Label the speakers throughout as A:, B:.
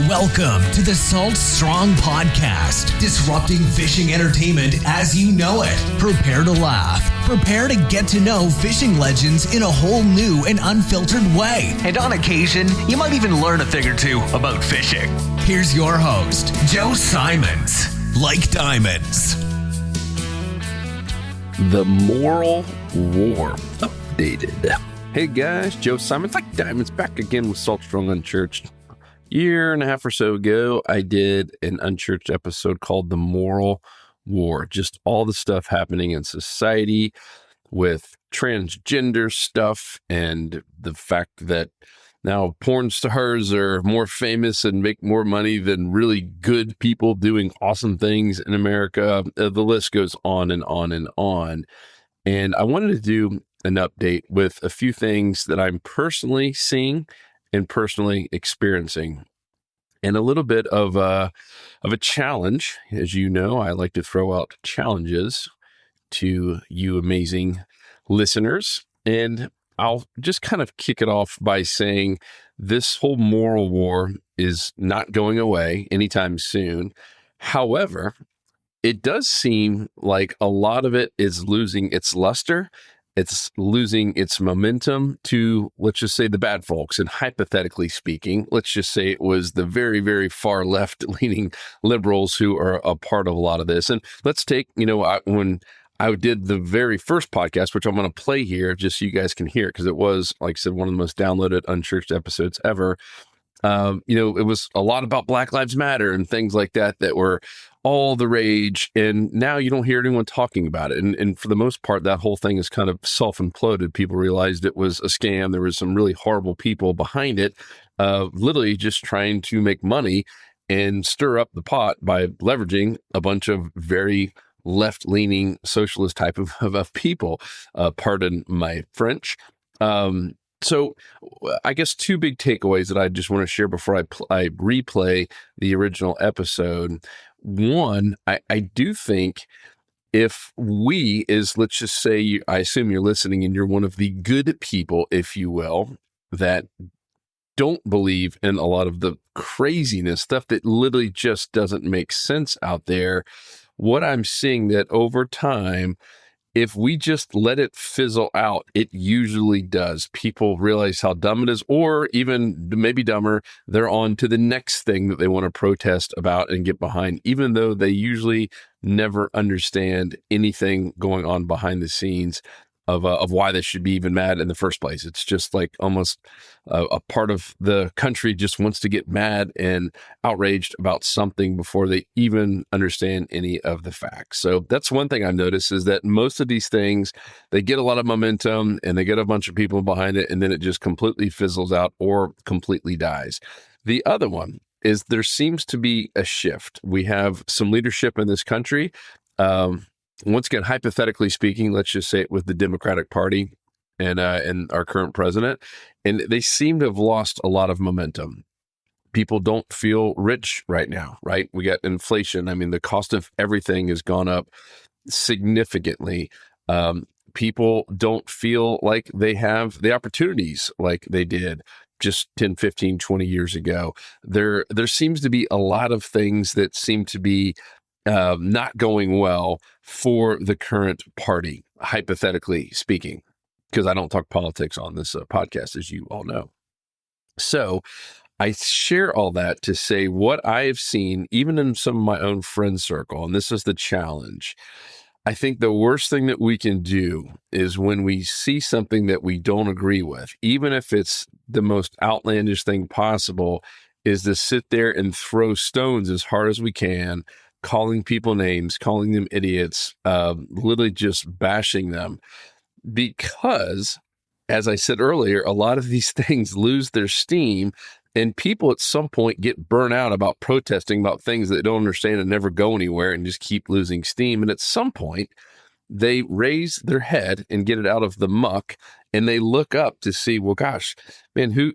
A: Welcome to the Salt Strong Podcast, disrupting fishing entertainment as you know it. Prepare to laugh. Prepare to get to know fishing legends in a whole new and unfiltered way. And on occasion, you might even learn a thing or two about fishing. Here's your host, Joe Simons. Like diamonds.
B: The Moral War updated. Hey guys, Joe Simons, Like Diamonds, back again with Salt Strong Unchurched. Year and a half or so ago, I did an Unchurched episode called The Moral War. Just all the stuff happening in society with transgender stuff and the fact that now porn stars are more famous and make more money than really good people doing awesome things in America. The list goes on and on and on. And I wanted to do an update with a few things that I'm personally seeing and personally experiencing, and a little bit of a challenge. As you know, I like to throw out challenges to you amazing listeners, and I'll just kind of kick it off by saying this whole moral war is not going away anytime soon. However, it does seem like a lot of it is losing its luster. It's losing its momentum to, let's just say, the bad folks. And hypothetically speaking, let's just say it was the very, very far left-leaning liberals who are a part of a lot of this. And let's take, when I did the very first podcast, which I'm going to play here just so you guys can hear it, because it was, like I said, one of the most downloaded Unchurched episodes ever. It was a lot about Black Lives Matter and things like that were all the rage. And now you don't hear anyone talking about it. And for the most part, that whole thing is kind of self-imploded. People realized it was a scam. There was some really horrible people behind it, literally just trying to make money and stir up the pot by leveraging a bunch of very left-leaning socialist type of people. Pardon my French. So I guess two big takeaways that I just want to share before I replay the original episode. One, I do think if we let's just say, I assume you're listening and you're one of the good people, if you will, that don't believe in a lot of the craziness, stuff that literally just doesn't make sense out there. What I'm seeing that over time, if we just let it fizzle out, it usually does. People realize how dumb it is, or even maybe dumber, they're on to the next thing that they want to protest about and get behind, even though they usually never understand anything going on behind the scenes of why they should be even mad in the first place. It's just like almost a part of the country just wants to get mad and outraged about something before they even understand any of the facts. So that's one thing I've noticed, is that most of these things, they get a lot of momentum and they get a bunch of people behind it, and then it just completely fizzles out or completely dies. The other one is there seems to be a shift. We have some leadership in this country. Once again, hypothetically speaking, let's just say it with the Democratic Party and our current president, and they seem to have lost a lot of momentum. People don't feel rich right now, right? We got inflation. I mean, the cost of everything has gone up significantly. People don't feel like they have the opportunities like they did just 10, 15, 20 years ago. There seems to be a lot of things that seem to be not going well for the current party, hypothetically speaking, because I don't talk politics on this podcast, as you all know. So I share all that to say what I have seen, even in some of my own friend circle, and this is the challenge. I think the worst thing that we can do is when we see something that we don't agree with, even if it's the most outlandish thing possible, is to sit there and throw stones as hard as we can, calling people names, calling them idiots, literally just bashing them. Because, as I said earlier, a lot of these things lose their steam, and people at some point get burnt out about protesting about things that they don't understand and never go anywhere and just keep losing steam. And at some point, they raise their head and get it out of the muck, and they look up to see, well, gosh, man,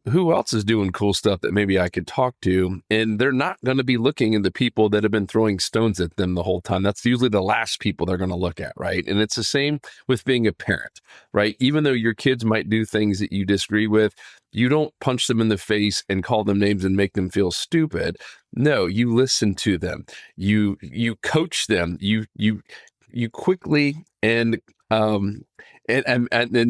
B: who else is doing cool stuff that maybe I could talk to? And they're not going to be looking at the people that have been throwing stones at them the whole time. That's usually the last people they're going to look at, right? And it's the same with being a parent, right? Even though your kids might do things that you disagree with, you don't punch them in the face and call them names and make them feel stupid. No, you listen to them. You coach them. You quickly and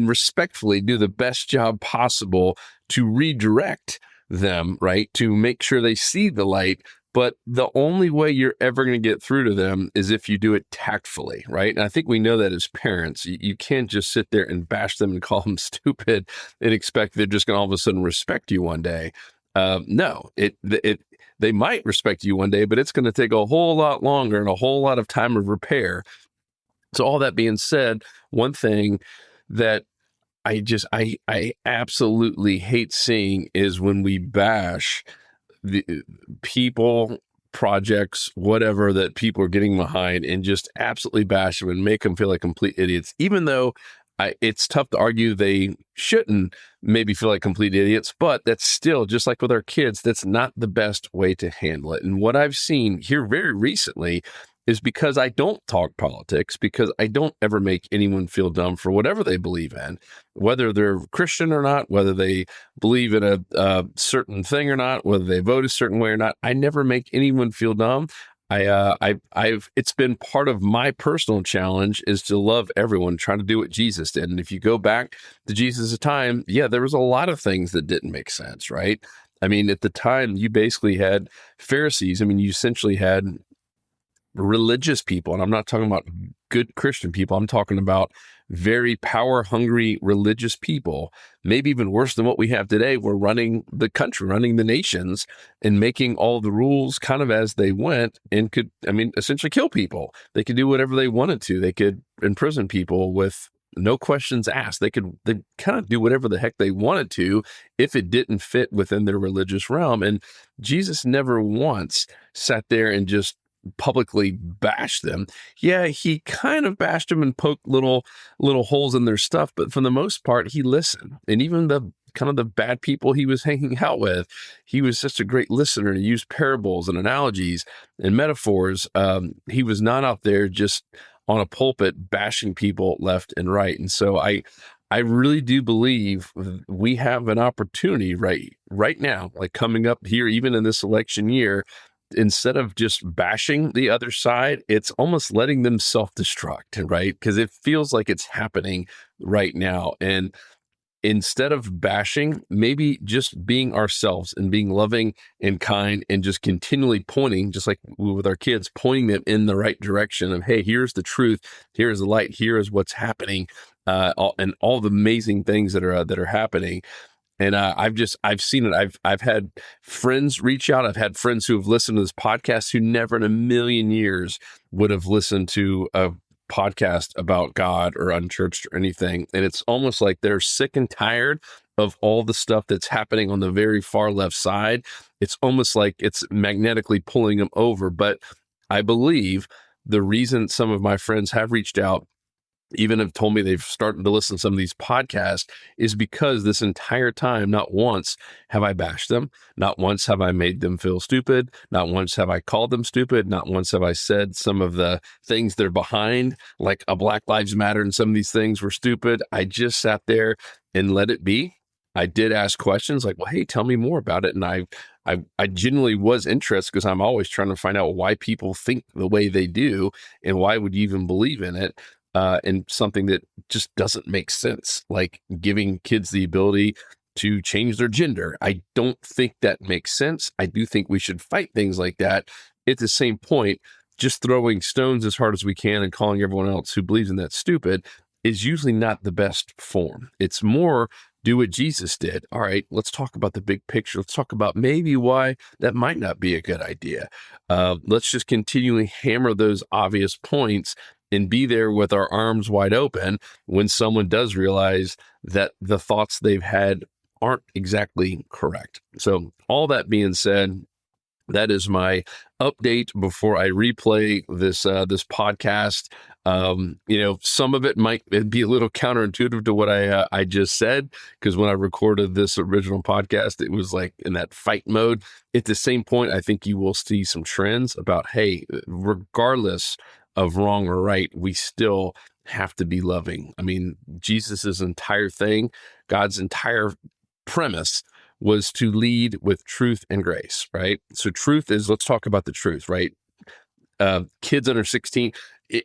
B: respectfully do the best job possible to redirect them, right? To make sure they see the light. But the only way you're ever going to get through to them is if you do it tactfully, right? And I think we know that as parents. You can't just sit there and bash them and call them stupid and expect they're just going to all of a sudden respect you one day. No, they might respect you one day, but it's going to take a whole lot longer and a whole lot of time of repair. So all that being said, one thing that I absolutely hate seeing is when we bash the people, projects, whatever that people are getting behind, and just absolutely bash them and make them feel like complete idiots, even though it's tough to argue they shouldn't maybe feel like complete idiots, but that's still, just like with our kids, that's not the best way to handle it. And what I've seen here very recently is, because I don't talk politics, because I don't ever make anyone feel dumb for whatever they believe in, whether they're Christian or not, whether they believe in a certain thing or not, whether they vote a certain way or not. I never make anyone feel dumb. It's been part of my personal challenge is to love everyone, try to do what Jesus did. And if you go back to Jesus' time, yeah, there was a lot of things that didn't make sense, right? I mean, at the time, you basically had Pharisees. I mean, you essentially had religious people, and I'm not talking about good Christian people. I'm talking about very power-hungry religious people, maybe even worse than what we have today. We're running the country, running the nations, and making all the rules kind of as they went, and could, essentially kill people. They could do whatever they wanted to. They could imprison people with no questions asked. They kind of do whatever the heck they wanted to if it didn't fit within their religious realm. And Jesus never once sat there and just publicly bashed them. Yeah, he kind of bashed them and poked little holes in their stuff, but for the most part, he listened. And even the kind of the bad people he was hanging out with, he was such a great listener to use parables and analogies and metaphors. He was not out there just on a pulpit bashing people left and right. And so I really do believe we have an opportunity right now, like coming up here, even in this election year. Instead of just bashing the other side, it's almost letting them self-destruct, right? Because it feels like it's happening right now. And instead of bashing, maybe just being ourselves and being loving and kind and just continually pointing, just like with our kids, pointing them in the right direction of, hey, here's the truth, here's the light, here is what's happening, and all the amazing things that are happening. And I've seen it. I've had friends reach out. I've had friends who have listened to this podcast who never in a million years would have listened to a podcast about God or unchurched or anything. And it's almost like they're sick and tired of all the stuff that's happening on the very far left side. It's almost like it's magnetically pulling them over. But I believe the reason some of my friends have reached out, even have told me they've started to listen to some of these podcasts, is because this entire time, not once have I bashed them. Not once have I made them feel stupid. Not once have I called them stupid. Not once have I said some of the things they're behind, like a Black Lives Matter and some of these things were stupid. I just sat there and let it be. I did ask questions like, well, hey, tell me more about it. And I genuinely was interested, because I'm always trying to find out why people think the way they do and why would you even believe in it. And something that just doesn't make sense, like giving kids the ability to change their gender. I don't think that makes sense. I do think we should fight things like that. At the same point, just throwing stones as hard as we can and calling everyone else who believes in that stupid is usually not the best form. It's more, do what Jesus did. All right, let's talk about the big picture. Let's talk about maybe why that might not be a good idea. Let's just continually hammer those obvious points and be there with our arms wide open when someone does realize that the thoughts they've had aren't exactly correct. So all that being said, that is my update before I replay this podcast. Some of it might be a little counterintuitive to what I just said, because when I recorded this original podcast, it was like in that fight mode. At the same point, I think you will see some trends about, hey, regardless of wrong or right, we still have to be loving. I mean, Jesus's entire thing, God's entire premise was to lead with truth and grace, right? So truth is, let's talk about the truth, right? Kids under 16,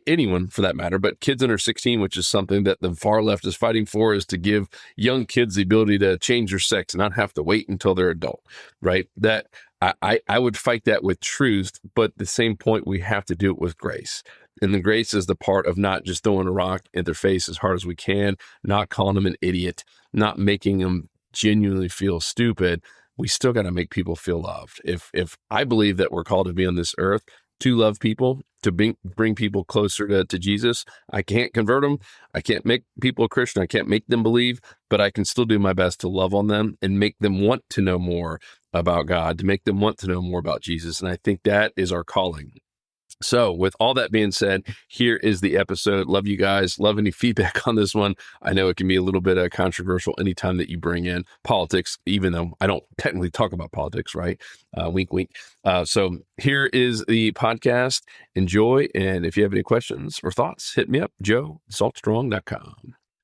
B: anyone for that matter, but kids under 16, which is something that the far left is fighting for, is to give young kids the ability to change their sex and not have to wait until they're adult, right? That I would fight that with truth, but at the same point, we have to do it with grace. And the grace is the part of not just throwing a rock at their face as hard as we can, not calling them an idiot, not making them genuinely feel stupid. We still got to make people feel loved. If I believe that we're called to be on this earth to love people, to bring people closer to Jesus, I can't convert them. I can't make people a Christian. I can't make them believe, but I can still do my best to love on them and make them want to know more about God, to make them want to know more about Jesus. And I think that is our calling. So with all that being said, here is the episode. Love you guys. Love any feedback on this one. I know it can be a little bit controversial anytime that you bring in politics, even though I don't technically talk about politics, right? Wink, wink. So here is the podcast. Enjoy. And if you have any questions or thoughts, hit me up, joe@saltstrong.com.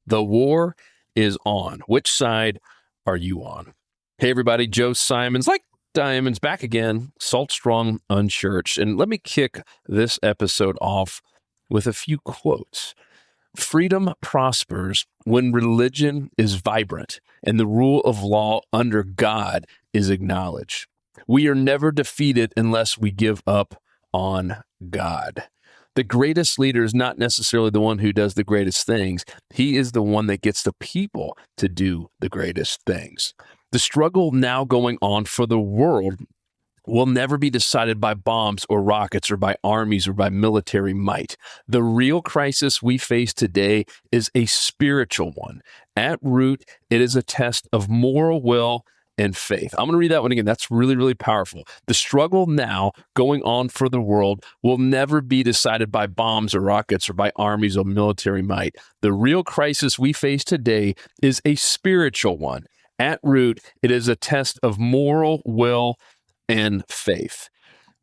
B: The war is on. Which side are you on? Hey, everybody. Joe Simons, Diamonds back again, Salt Strong Unchurched. And let me kick this episode off with a few quotes. Freedom prospers when religion is vibrant and the rule of law under God is acknowledged. We are never defeated unless we give up on God. The greatest leader is not necessarily the one who does the greatest things. He is the one that gets the people to do the greatest things. The struggle now going on for the world will never be decided by bombs or rockets or by armies or by military might. The real crisis we face today is a spiritual one. At root, it is a test of moral will and faith. I'm going to read that one again. That's really, really powerful. The struggle now going on for the world will never be decided by bombs or rockets or by armies or military might. The real crisis we face today is a spiritual one. At root, it is a test of moral will and faith.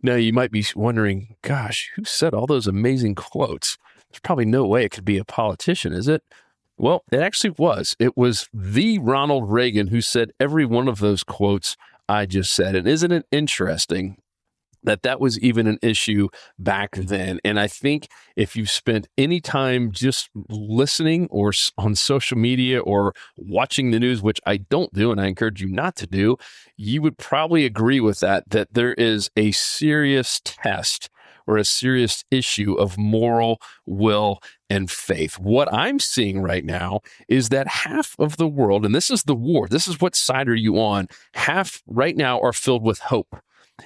B: Now, you might be wondering, gosh, who said all those amazing quotes? There's probably no way it could be a politician, is it? Well, it actually was. It was the Ronald Reagan who said every one of those quotes I just said. And isn't it interesting that was even an issue back then? And I think if you spent any time just listening or on social media or watching the news, which I don't do, and I encourage you not to do, you would probably agree with that there is a serious test or a serious issue of moral will and faith. What I'm seeing right now is that half of the world, and this is the war, this is what side are you on, half right now are filled with hope,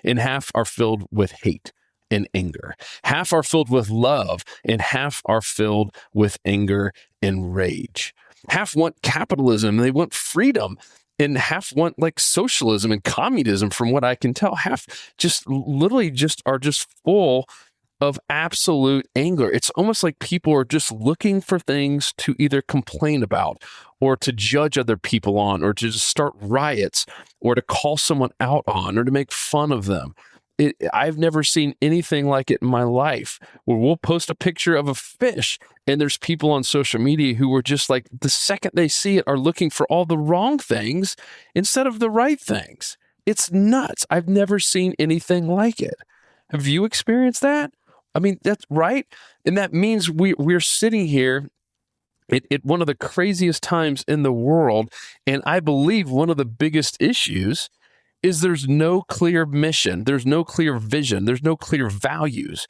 B: and half are filled with hate and anger. Half are filled with love, and half are filled with anger and rage. Half want capitalism, and they want freedom, and half want socialism and communism, from what I can tell. Half just literally are full of absolute anger. It's almost like people are just looking for things to either complain about or to judge other people on, or to just start riots, or to call someone out on, or to make fun of them. I've never seen anything like it in my life, where we'll post a picture of a fish and there's people on social media who are just the second they see it are looking for all the wrong things instead of the right things. It's nuts. I've never seen anything like it. Have you experienced that? I mean, that's right. And that means we're sitting here at one of the craziest times in the world. And I believe one of the biggest issues is there's no clear mission. There's no clear vision. There's no clear values.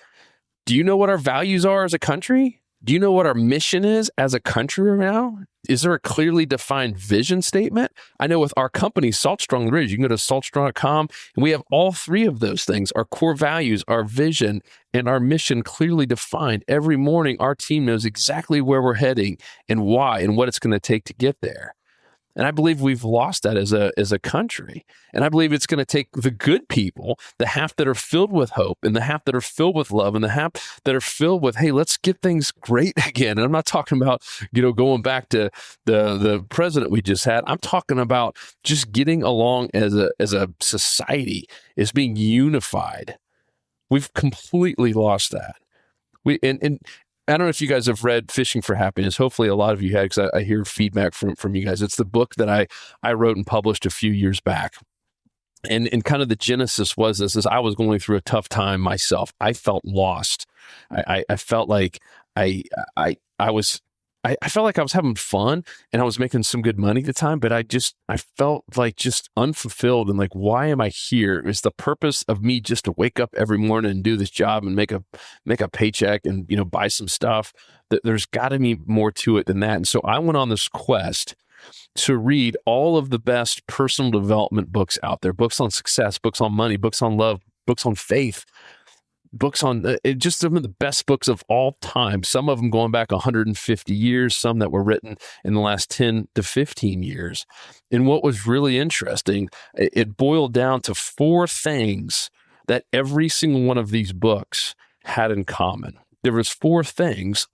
B: Do you know what our values are as a country? Do you know what our mission is as a country right now? Is there a clearly defined vision statement? I know with our company, Salt Strong the Ridge, you can go to saltstrong.com, and we have all three of those things: our core values, our vision, and our mission clearly defined. Every morning, our team knows exactly where we're heading and why and what it's going to take to get there. And I believe we've lost that as a country. And I believe it's going to take the good people, the half that are filled with hope and the half that are filled with love and the half that are filled with, hey, let's get things great again. And I'm not talking about, going back to the president we just had. I'm talking about just getting along as a society, as being unified. We've completely lost that. And I don't know if you guys have read Fishing for Happiness. Hopefully a lot of you had, because I hear feedback from you guys. It's the book that I wrote and published a few years back. And kind of the genesis was this, is I was going through a tough time myself. I felt lost. I felt like I felt like I was having fun and I was making some good money at the time, but I felt like just unfulfilled and like, why am I here? Is the purpose of me just to wake up every morning and do this job and make a paycheck and, buy some stuff? There's got to be more to it than that. And so I went on this quest to read all of the best personal development books out there, books on success, books on money, books on love, books on faith, books on just some of the best books of all time, some of them going back 150 years, some that were written in the last 10 to 15 years. And what was really interesting, it boiled down to 4 things that every single one of these books had in common. There was 4 things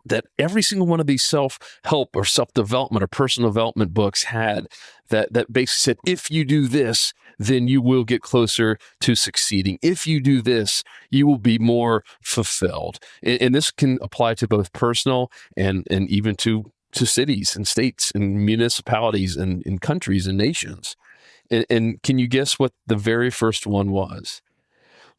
B: that every single one of these self-help or self-development or personal development books had that basically said, if you do this, then you will get closer to succeeding. If you do this, you will be more fulfilled. And this can apply to both personal and even to cities and states and municipalities and in countries and nations. And can you guess what the very first one was?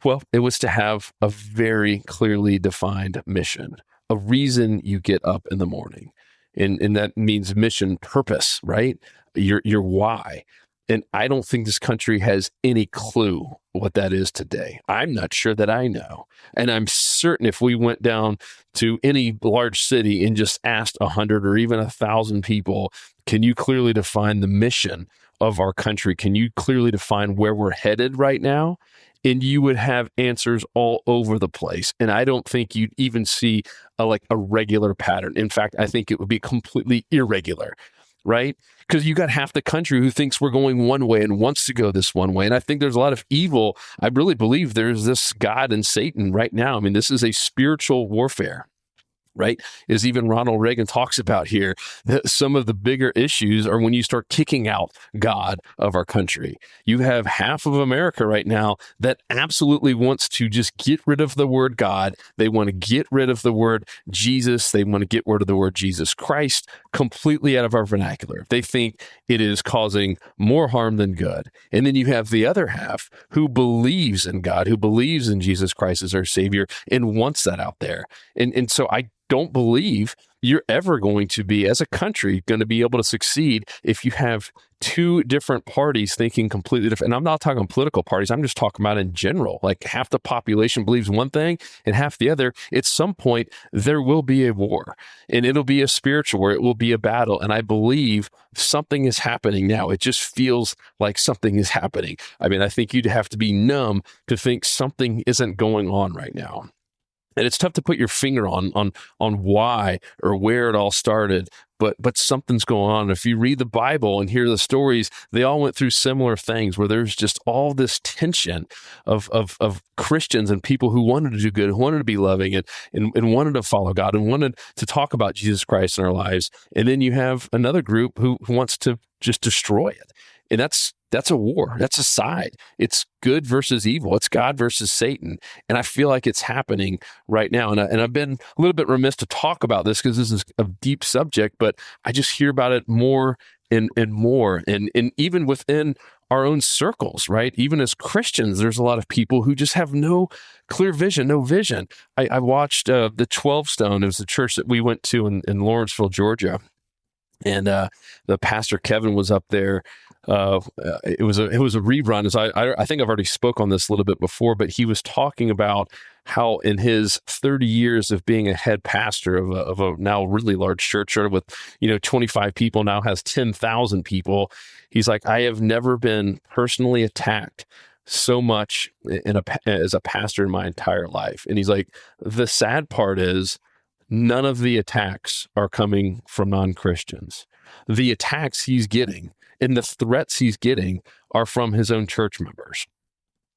B: Well, it was to have a very clearly defined mission, a reason you get up in the morning. And that means mission, purpose, right? Your why. And I don't think this country has any clue what that is today. I'm not sure that I know. And I'm certain if we went down to any large city and just asked 100 or even 1,000 people, can you clearly define the mission of our country? Can you clearly define where we're headed right now? And you would have answers all over the place. And I don't think you'd even see a regular pattern. In fact, I think it would be completely irregular, right? Because you got half the country who thinks we're going one way and wants to go this one way. And I think there's a lot of evil. I really believe there's this God and Satan right now. I mean, this is a spiritual warfare. Right? As even Ronald Reagan talks about here, that some of the bigger issues are when you start kicking out God of our country. You have half of America right now that absolutely wants to just get rid of the word God. They want to get rid of the word Jesus. They want to get rid of the word Jesus Christ completely out of our vernacular. They think it is causing more harm than good. And then you have the other half who believes in God, who believes in Jesus Christ as our Savior and wants that out there. And so I don't believe you're ever going to be, as a country, going to be able to succeed if you have 2 different parties thinking completely different. And I'm not talking political parties. I'm just talking about in general. Like half the population believes one thing and half the other. At some point, there will be a war, and it'll be a spiritual war. It will be a battle. And I believe something is happening now. It just feels like something is happening. I mean, I think you'd have to be numb to think something isn't going on right now. And it's tough to put your finger on why or where it all started, but something's going on. If you read the Bible and hear the stories, they all went through similar things where there's just all this tension of Christians and people who wanted to do good, who wanted to be loving and wanted to follow God and wanted to talk about Jesus Christ in our lives. And then you have another group who wants to just destroy it. And that's a war. That's a side. It's good versus evil. It's God versus Satan. And I feel like it's happening right now. And I've been a little bit remiss to talk about this because this is a deep subject, but I just hear about it more and more. And even within our own circles, right? Even as Christians, there's a lot of people who just have no clear vision, no vision. I watched the 12 Stone. It was the church that we went to in Lawrenceville, Georgia. And the pastor, Kevin, was up there. It was a rerun. As I think I've already spoke on this a little bit before, but he was talking about how in his 30 years of being a head pastor of a now really large church, started with 25 people, now has 10,000 people. He's like, I have never been personally attacked so much as a pastor in my entire life. And he's like, the sad part is none of the attacks are coming from non-Christians. the attacks he's getting and the threats he's getting are from his own church members.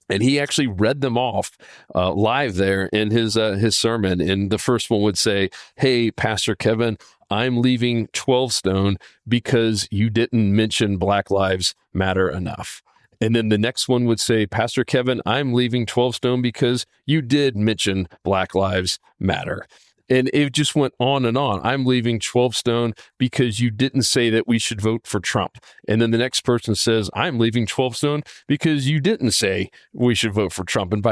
B: And he actually read them off live there in his sermon. And the first one would say, "Hey, Pastor Kevin, I'm leaving 12 Stone because you didn't mention Black Lives Matter enough." And then the next one would say, "Pastor Kevin, I'm leaving 12 Stone because you did mention Black Lives Matter." And it just went on and on. "I'm leaving 12 Stone because you didn't say that we should vote for Trump." And then the next person says, "I'm leaving 12 Stone because you didn't say we should vote for Trump." And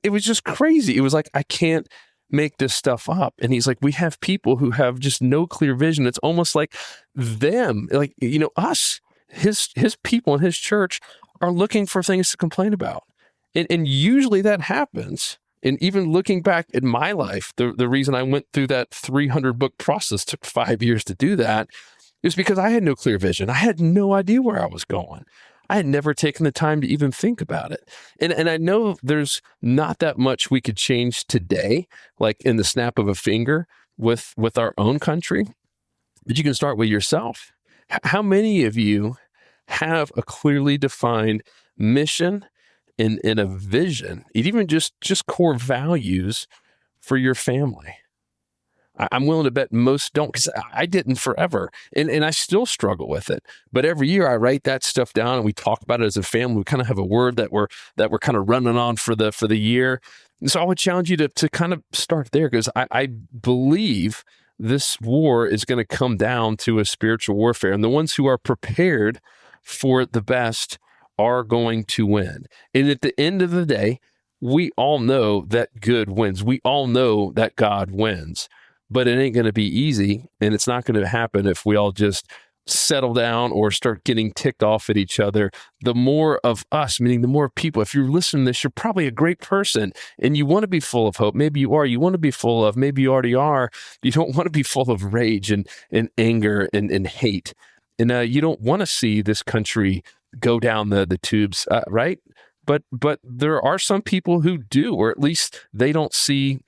B: it was just crazy. It was like, I can't make this stuff up. And he's like, we have people who have just no clear vision. It's almost like them, like, us, his people in his church are looking for things to complain about. And usually that happens. And even looking back at my life, the reason I went through that 300 book process, took 5 years to do that, is because I had no clear vision. I had no idea where I was going. I had never taken the time to even think about it. And I know there's not that much we could change today, like in the snap of a finger with our own country, but you can start with yourself. How many of you have a clearly defined mission in a vision, even just core values for your family? I'm willing to bet most don't, because I didn't forever. And I still struggle with it. But every year I write that stuff down and we talk about it as a family. We kind of have a word that we're kind of running on for the year. And so I would challenge you to kind of start there, because I believe this war is going to come down to a spiritual warfare. And the ones who are prepared for the best are going to win. And at the end of the day, we all know that good wins. We all know that God wins, but it ain't going to be easy. And it's not going to happen if we all just settle down or start getting ticked off at each other. The more of us, meaning the more people, if you're listening to this, you're probably a great person and you want to be full of hope. Maybe you are. You want to be full of, maybe you already are. You don't want to be full of rage and anger and hate. And you don't want to see this country go down the tubes, right? But there are some people who do, or at least they don't see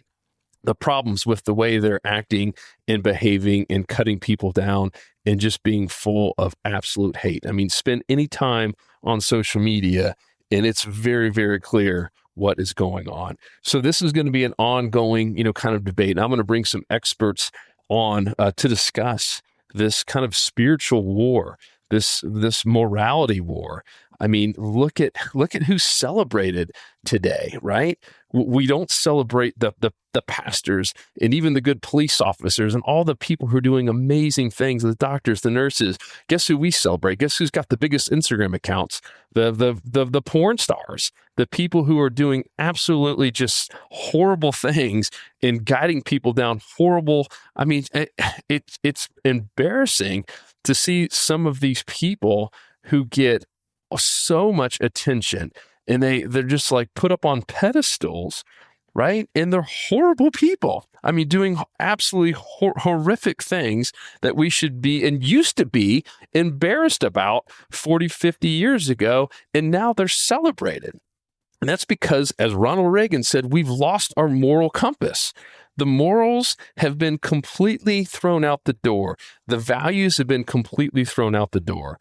B: the problems with the way they're acting and behaving and cutting people down and just being full of absolute hate. I mean, spend any time on social media and it's very, very clear what is going on. So this is going to be an ongoing, kind of debate. And I'm going to bring some experts on to discuss this kind of spiritual war, this morality war. I mean, look at who's celebrated today, right? We don't celebrate the pastors and even the good police officers and all the people who are doing amazing things, the doctors, the nurses. Guess who we celebrate? Guess who's got the biggest Instagram accounts? The porn stars, the people who are doing absolutely just horrible things and guiding people down horrible. I mean, it's embarrassing to see some of these people who get so much attention and they're just like put up on pedestals, right? And they're horrible people. I mean, doing absolutely horrific things that we should be and used to be embarrassed about 40, 50 years ago. And now they're celebrated. And that's because, as Ronald Reagan said, we've lost our moral compass. The morals have been completely thrown out the door. The values have been completely thrown out the door.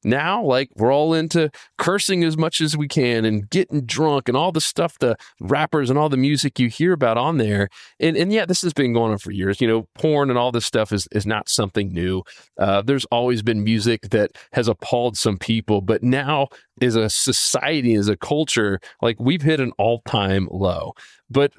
B: Now, like, we're all into cursing as much as we can and getting drunk and all the stuff, the rappers and all the music you hear about on there. And yeah, this has been going on for years. Porn and all this stuff is not something new. There's always been music that has appalled some people, but now as a society, as a culture, like, we've hit an all-time low. But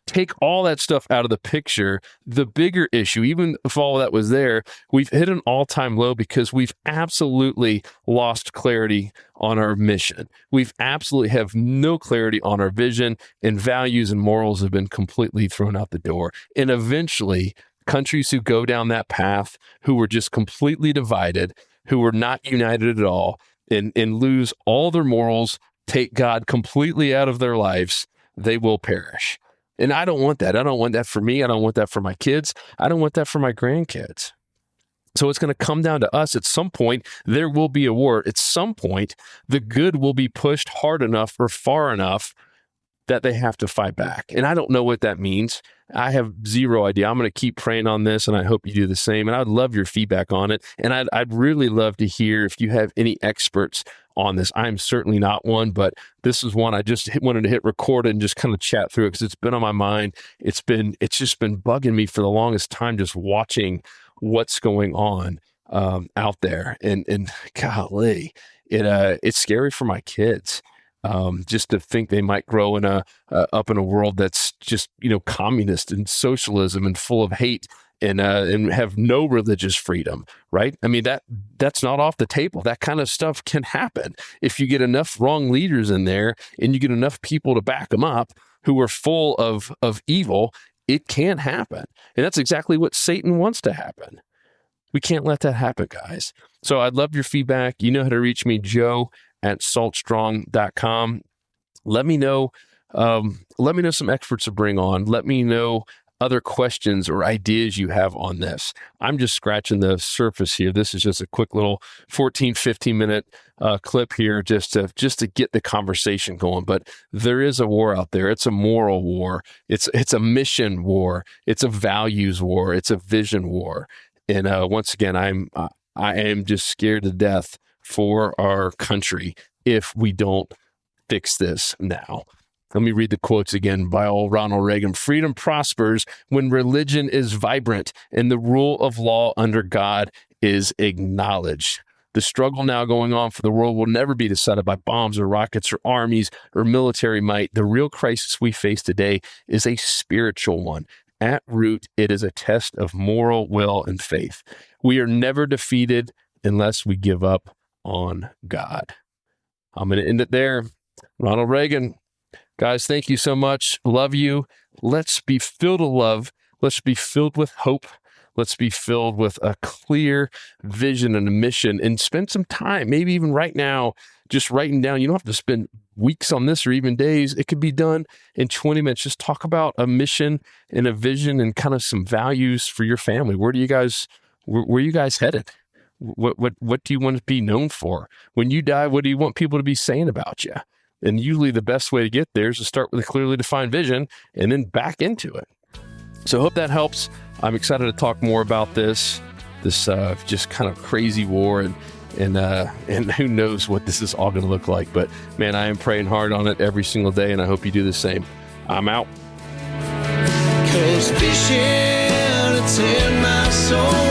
B: take all that stuff out of the picture, the bigger issue, even if all that was there, we've hit an all-time low because we've absolutely lost clarity on our mission. We've absolutely have no clarity on our vision, and values and morals have been completely thrown out the door. And eventually, countries who go down that path, who were just completely divided, who were not united at all, and lose all their morals, take God completely out of their lives, they will perish. And I don't want that. I don't want that for me. I don't want that for my kids. I don't want that for my grandkids. So it's going to come down to us. At some point, there will be a war. At some point, the good will be pushed hard enough or far enough that they have to fight back. And I don't know what that means. I have zero idea. I'm going to keep praying on this, and I hope you do the same. And I'd love your feedback on it. And I'd really love to hear if you have any experts on this. I'm certainly not one, but this is one I just wanted to hit record and just kind of chat through it because it's been on my mind. It's just been bugging me for the longest time, just watching what's going on out there. And golly, it's scary for my kids. Just to think they might grow up in a world that's just, communist and socialism and full of hate and have no religious freedom, right? I mean, that's not off the table. That kind of stuff can happen if you get enough wrong leaders in there and you get enough people to back them up who are full of evil. It can happen. And that's exactly what Satan wants to happen. We can't let that happen, guys. So I'd love your feedback. You know how to reach me, joe@saltstrong.com. Let me know some experts to bring on. Let me know other questions or ideas you have on this. I'm just scratching the surface here. This is just a quick little 14, 15 minute clip here just to get the conversation going. But there is a war out there. It's a moral war. It's a mission war. It's a values war. It's a vision war. And once again, I am just scared to death for our country if we don't fix this now. Let me read the quotes again by old Ronald Reagan. Freedom prospers when religion is vibrant and the rule of law under God is acknowledged. The struggle now going on for the world will never be decided by bombs or rockets or armies or military might. The real crisis we face today is a spiritual one. At root, it is a test of moral will and faith. We are never defeated unless we give up on God. I'm going to end it there. Ronald Reagan. Guys, thank you so much. Love you. Let's be filled with love. Let's be filled with hope. Let's be filled with a clear vision and a mission, and spend some time, maybe even right now, just writing down. You don't have to spend weeks on this or even days. It could be done in 20 minutes. Just talk about a mission and a vision and kind of some values for your family. Where are you guys headed? What do you want to be known for? When you die, what do you want people to be saying about you? And usually the best way to get there is to start with a clearly defined vision and then back into it. So I hope that helps. I'm excited to talk more about this just kind of crazy war and who knows what this is all going to look like. But man, I am praying hard on it every single day, and I hope you do the same. I'm out. 'Cause vision, it's in my soul.